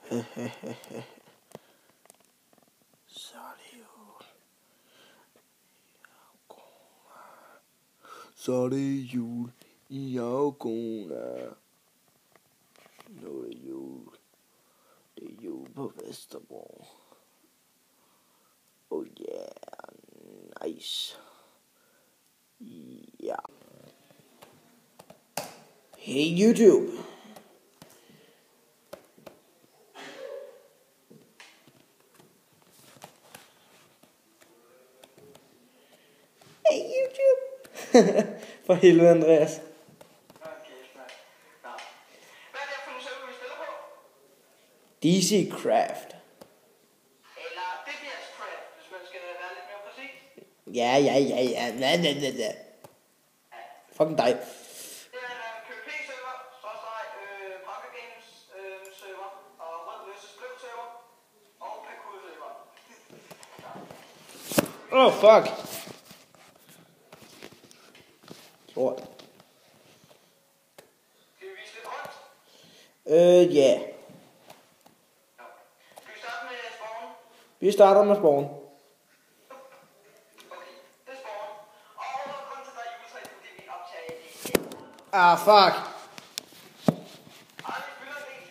Så er det jul. Så er det jul i Augona. Nu er det jul. Det er jul på Vesterbro. Oh yeah, nice. Ja. Hey YouTube. Hey YouTube. For helvede, Andreas. Hvad er det for nogle server, vi spiller på? DC Craft. Eller DPS Craft, hvis man skal være lidt mere præcis. Ja. Fucking dig. Det er en PvP-server, Hunger Games server, og Rød vs. Blå server, og parkour-server. Oh fuck. Lort. Skal vi vise lidt rundt? Ja. Skal vi starte med spawn? Vi starter med spawn. Okay, det er spawn. Og grunden til, der er juletræ, fordi vi optager det. Ah, fuck. Ej, vi spiller en del.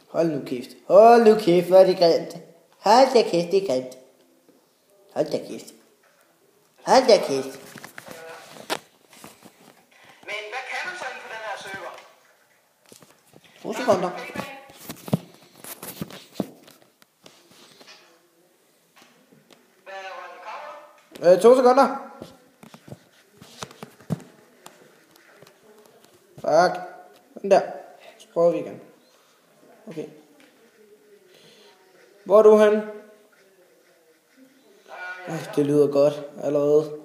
Hold nu kæft. Hold nu kæft, hvor er det grimt. Hold da kæft, det er grimt. Hold da kæft. Hold da kæft. Men hvad kan man så inden for den her server? 2 sekunder. Hvad er running cover? 2 sekunder. Fuck. Sådan der. Så prøver vi igen. Okay. Hvor er du henne? Det lyder godt allerede. Det er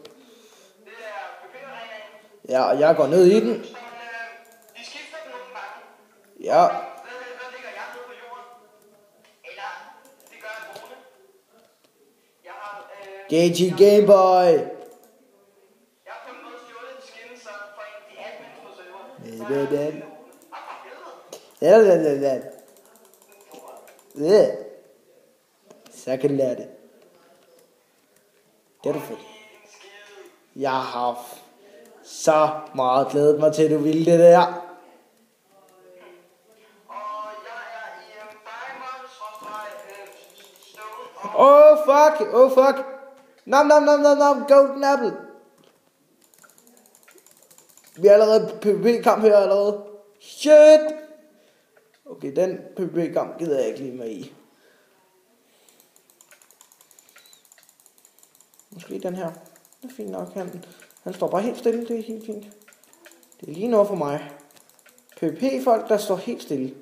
PvP-arenaen. Ja, og jeg går ned i den. De skifter den nogle gange. Ja. Der ligger jeg nede på jorden. Eller, det gør jeg brune. Jeg har, JG Gameboy. jeg har på en måde stjålet en skin, så for en af de admins på serveren. Så kan du lære det. Det har du fået. Jeg har så meget glædet mig til, at du ville det der. Og jeg er i diamond-stone. Oh fuck. Nom. Golden apple. Vi er allerede PvP-kamp her allerede. Shit. Okay, den PvP-kamp gider jeg ikke lige med i. Måske den her. Det er fint nok. Han står bare helt stille. Det er helt fint. Det er lige noget for mig. PvP-folk, der står helt stille.